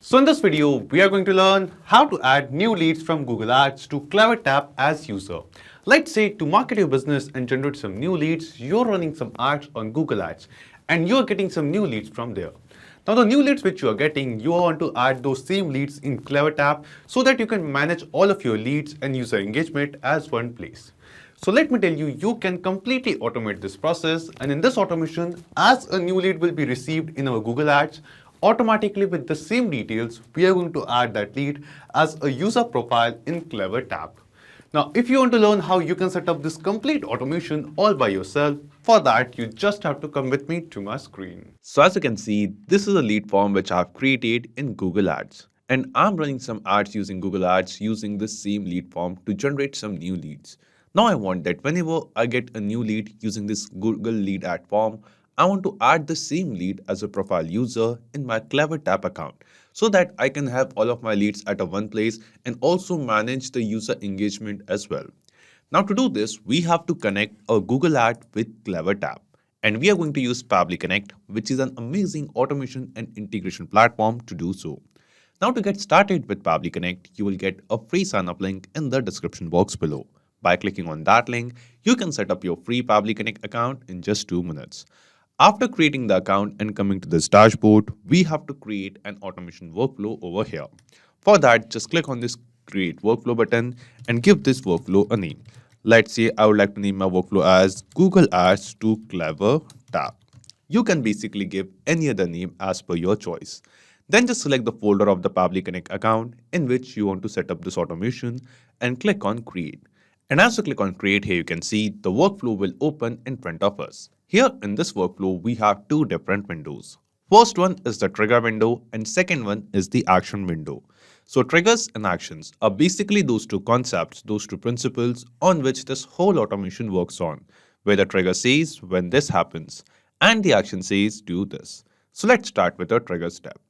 So in this video, we are going to learn how to add new leads from Google Ads to CleverTap as user. Let's say to market your business and generate some new leads, you're running some ads on Google Ads and you're getting some new leads from there. Now the new leads which you are getting, you want to add those same leads in CleverTap so that you can manage all of your leads and user engagement as one place. So let me tell you, you can completely automate this process, and in this automation, as a new lead will be received in our Google Ads, automatically with the same details, we are going to add that lead as a user profile in CleverTap. Now, if you want to learn how you can set up this complete automation all by yourself, for that you just have to come with me to my screen. So as you can see, this is a lead form which I've created in Google Ads. And I'm running some ads using Google Ads using this same lead form to generate some new leads. Now I want that whenever I get a new lead using this Google lead ad form, I want to add the same lead as a profile user in my CleverTap account so that I can have all of my leads at a one place and also manage the user engagement as well. Now to do this, we have to connect a Google ad with CleverTap. And we are going to use Pabbly Connect, which is an amazing automation and integration platform to do so. Now to get started with Pabbly Connect, you will get a free sign-up link in the description box below. By clicking on that link, you can set up your free Pabbly Connect account in just 2 minutes. After creating the account and coming to this dashboard, we have to create an automation workflow over here. For that, just click on this Create Workflow button and give this workflow a name. Let's say I would like to name my workflow as Google Ads to CleverTap. You can basically give any other name as per your choice. Then just select the folder of the Pabbly Connect account in which you want to set up this automation and click on Create. And as you click on Create, here you can see the workflow will open in front of us. Here in this workflow, we have two different windows. First one is the trigger window and second one is the action window. So triggers and actions are basically those two concepts, those two principles on which this whole automation works on, where the trigger says when this happens and the action says do this. So let's start with the trigger step.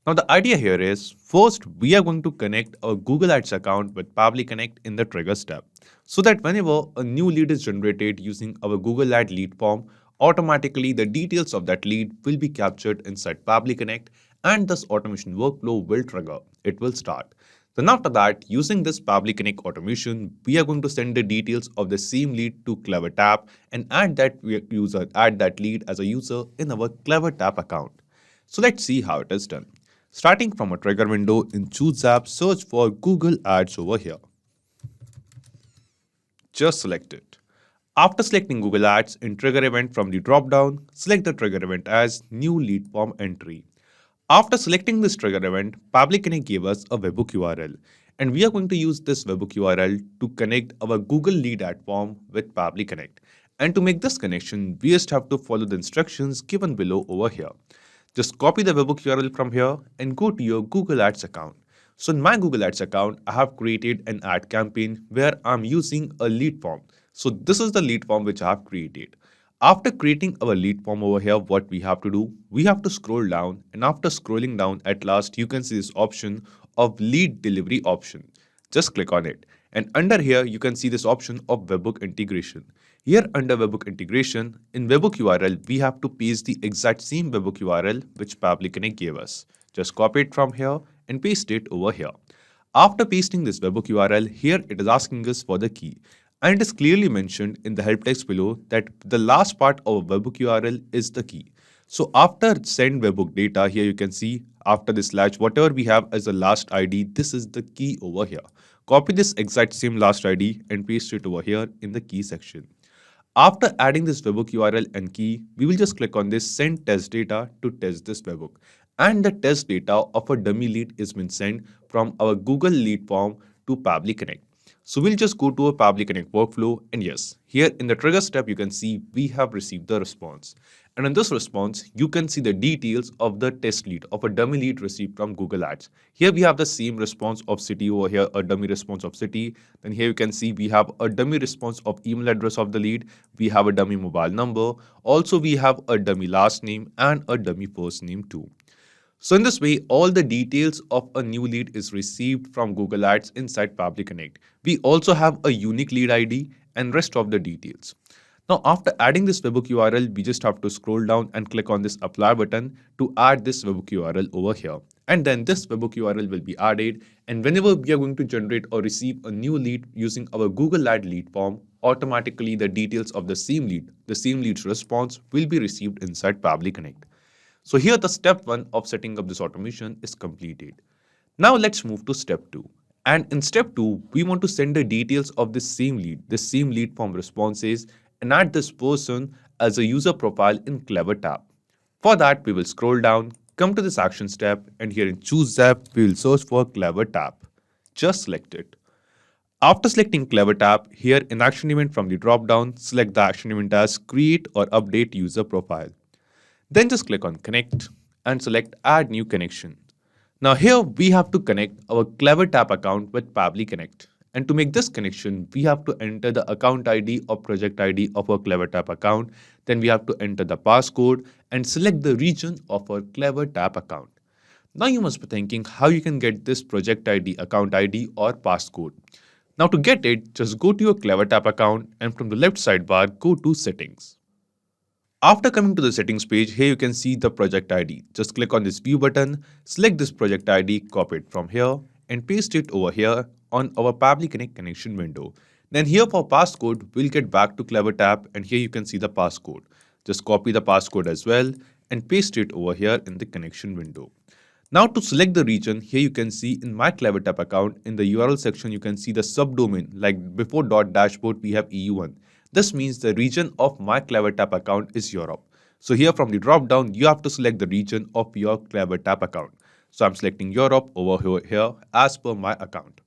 Now the idea here is, first we are going to connect a Google Ads account with Pabbly Connect in the trigger step, so that whenever a new lead is generated using our Google Ad lead form, automatically the details of that lead will be captured inside Pabbly Connect and this automation workflow will trigger. It will start. Then after that, using this Pabbly Connect automation, we are going to send the details of the same lead to CleverTap and add that lead as a user in our CleverTap account. So let's see how it is done. Starting from a trigger window in Choose App, search for Google Ads over here. Just select it. After selecting Google Ads in trigger event from the drop-down, select the trigger event as New Lead Form Entry. After selecting this trigger event, Pabbly Connect gave us a webhook URL, and we are going to use this webhook URL to connect our Google Lead Ad form with Pabbly Connect. And to make this connection, we just have to follow the instructions given below over here. Just copy the webhook URL from here and go to your Google Ads account. So in my Google Ads account, I have created an ad campaign where I'm using a lead form. So this is the lead form which I have created. After creating our lead form over here, what we have to do, we have to scroll down, and after scrolling down, at last you can see this option of lead delivery option. Just click on it. And under here, you can see this option of webhook integration. Here under webhook integration, in webhook URL, we have to paste the exact same webhook URL which Pabbly Connect gave us. Just copy it from here and paste it over here. After pasting this webhook URL, here it is asking us for the key. And it is clearly mentioned in the help text below that the last part of a webhook URL is the key. So after send webhook data, here you can see after this slash, whatever we have as the last ID, this is the key over here. Copy this exact same last ID and paste it over here in the key section. After adding this webhook URL and key, we will just click on this send test data to test this webhook. And the test data of a dummy lead is been sent from our Google lead form to Pabbly Connect. So we'll just go to a Pabbly Connect workflow, and yes, here in the trigger step, you can see we have received the response. And in this response, you can see the details of the test lead of a dummy lead received from Google Ads. Here we have the same response of city over here, a dummy response of city. Then here you can see we have a dummy response of email address of the lead. We have a dummy mobile number. Also, we have a dummy last name and a dummy first name too. So in this way, all the details of a new lead is received from Google Ads inside Pabbly Connect. We also have a unique lead ID and rest of the details. Now, after adding this webhook URL, we just have to scroll down and click on this apply button to add this webhook URL over here. And then this webhook URL will be added. And whenever we are going to generate or receive a new lead using our Google Ad lead form, automatically the details of the same lead's response will be received inside Pabbly Connect. So here the step 1 of setting up this automation is completed. Now let's move to step 2. And in step 2, we want to send the details of this same lead form responses, and add this person as a user profile in CleverTap. For that, we will scroll down, come to this Actions tab, and here in Choose App, we will search for CleverTap. Just select it. After selecting CleverTap, here in Action Event from the drop-down, select the action event as Create or Update User Profile. Then just click on Connect and select Add New Connection. Now here we have to connect our CleverTap account with Pabbly Connect. And to make this connection, we have to enter the account ID or project ID of our CleverTap account. Then we have to enter the passcode and select the region of our CleverTap account. Now you must be thinking how you can get this project ID, account ID or passcode. Now to get it, just go to your CleverTap account and from the left sidebar, go to Settings. After coming to the settings page, here you can see the project ID. Just click on this view button, select this project ID, copy it from here and paste it over here on our Pabbly Connect connection window. Then here for passcode, we'll get back to CleverTap and here you can see the passcode. Just copy the passcode as well and paste it over here in the connection window. Now to select the region, here you can see in my CleverTap account, in the URL section, you can see the subdomain like before .dashboard we have EU1. This means the region of my CleverTap account is Europe. So here from the drop down, you have to select the region of your CleverTap account. So I'm selecting Europe over here as per my account.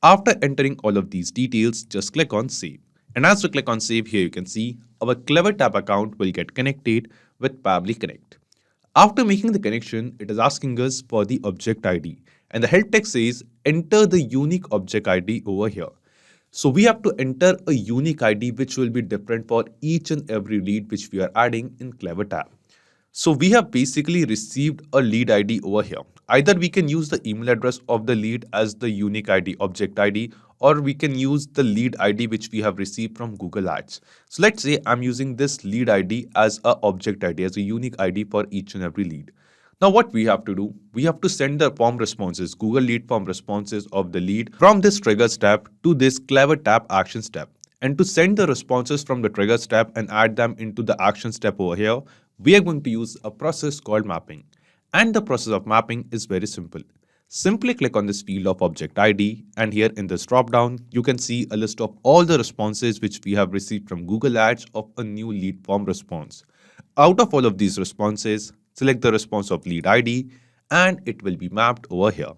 After entering all of these details, just click on Save. And as you click on Save, here you can see our CleverTap account will get connected with Pabbly Connect. After making the connection, it is asking us for the object ID. And the help text says, enter the unique object ID over here. So we have to enter a unique ID which will be different for each and every lead which we are adding in CleverTap. So we have basically received a lead ID over here. Either we can use the email address of the lead as the unique ID, object ID, or we can use the lead ID which we have received from Google Ads. So let's say I'm using this lead ID as a object ID, as a unique ID for each and every lead. Now what we have to do, we have to send the form responses, Google Lead Form responses of the lead from this Triggers tab to this CleverTap Actions tab. And to send the responses from the Triggers tab and add them into the Actions tab over here, we are going to use a process called mapping. And the process of mapping is very simple. Simply click on this field of object ID, and here in this drop down, you can see a list of all the responses which we have received from Google Ads of a new lead form response. Out of all of these responses, select the response of lead ID and it will be mapped over here.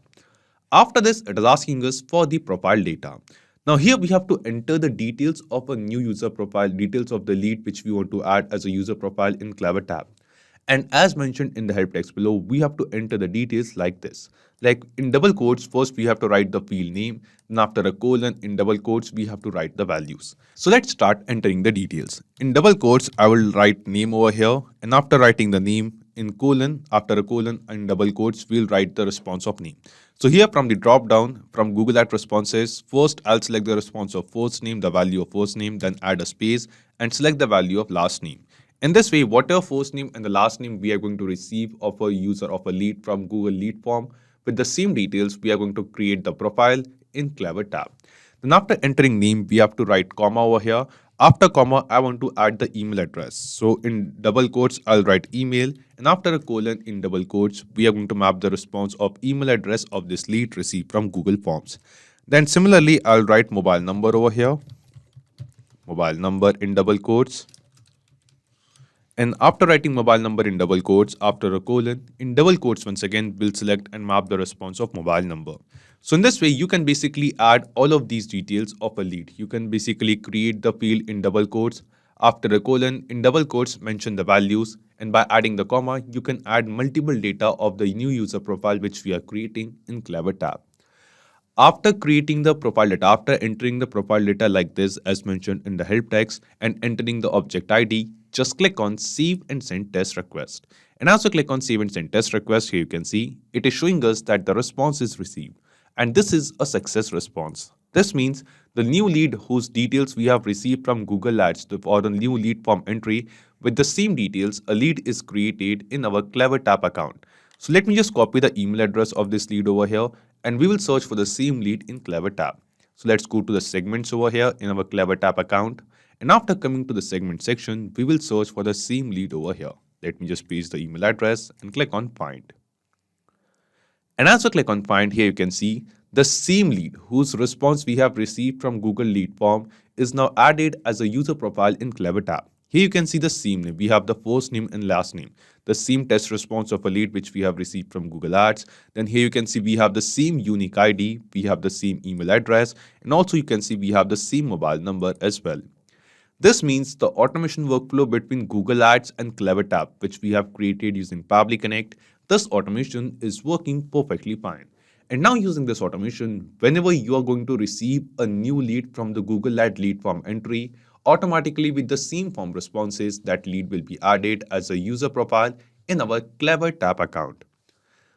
After this, it is asking us for the profile data. Now here we have to enter the details of a new user profile, details of the lead which we want to add as a user profile in CleverTap. And as mentioned in the help text below, we have to enter the details like this. Like in double quotes, first we have to write the field name, and after a colon in double quotes, we have to write the values. So let's start entering the details. In double quotes, I will write name over here, and after writing the name, in colon, after a colon in double quotes, we'll write the response of name. So here from the drop down from Google Ad responses, first I'll select the response of first name, the value of first name, then add a space and select the value of last name. In this way, whatever first name and the last name we are going to receive of a user of a lead from Google Lead Form, with the same details, we are going to create the profile in CleverTap. Then after entering name, we have to write comma over here. After comma, I want to add the email address. So in double quotes, I'll write email. And after a colon in double quotes, we are going to map the response of email address of this lead received from Google Forms. Then similarly, I'll write mobile number over here. Mobile number in double quotes. And after writing mobile number in double quotes, after a colon, in double quotes once again, we'll select and map the response of mobile number. So in this way, you can basically add all of these details of a lead. You can basically create the field in double quotes. After a colon, in double quotes, mention the values. And by adding the comma, you can add multiple data of the new user profile which we are creating in CleverTap. After creating the profile data, after entering the profile data like this as mentioned in the help text and entering the object ID, just click on Save and Send Test Request. And as you click on Save and Send Test Request, here you can see it is showing us that the response is received. And this is a success response. This means the new lead whose details we have received from Google Ads or the new lead form entry with the same details, a lead is created in our CleverTap account. So let me just copy the email address of this lead over here and we will search for the same lead in CleverTap. So let's go to the segments over here in our CleverTap account. And after coming to the segment section, we will search for the same lead over here. Let me just paste the email address and click on find. And as I click on find, here you can see the same lead whose response we have received from Google Lead Form is now added as a user profile in CleverTap. Here you can see the same name. We have the first name and last name, the same test response of a lead which we have received from Google Ads. Then here you can see we have the same unique ID, we have the same email address, and also you can see we have the same mobile number as well. This means the automation workflow between Google Ads and CleverTap, which we have created using Pabbly Connect, this automation is working perfectly fine. And now using this automation, whenever you are going to receive a new lead from the Google Ad lead form entry, automatically with the same form responses, that lead will be added as a user profile in our CleverTap account.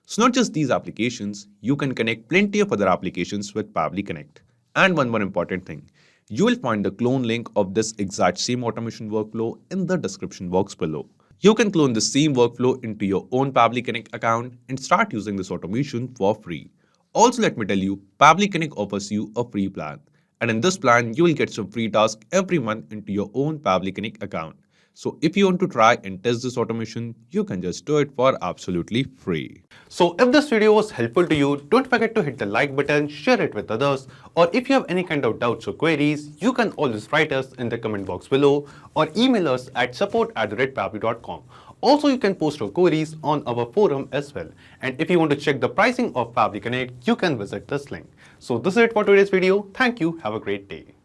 So not just these applications, you can connect plenty of other applications with Pabbly Connect. And one more important thing, you will find the clone link of this exact same automation workflow in the description box below. You can clone the same workflow into your own Pabbly Connect account and start using this automation for free. Also, let me tell you, Pabbly Connect offers you a free plan. And in this plan, you will get some free tasks every month into your own Pabbly Connect account. So if you want to try and test this automation, you can just do it for absolutely free. So if this video was helpful to you, don't forget to hit the like button, share it with others, or if you have any kind of doubts or queries, you can always write us in the comment box below or email us at support@pabbly.com. Also, you can post your queries on our forum as well. And if you want to check the pricing of Pabbly Connect, you can visit this link. So this is it for today's video. Thank you. Have a great day.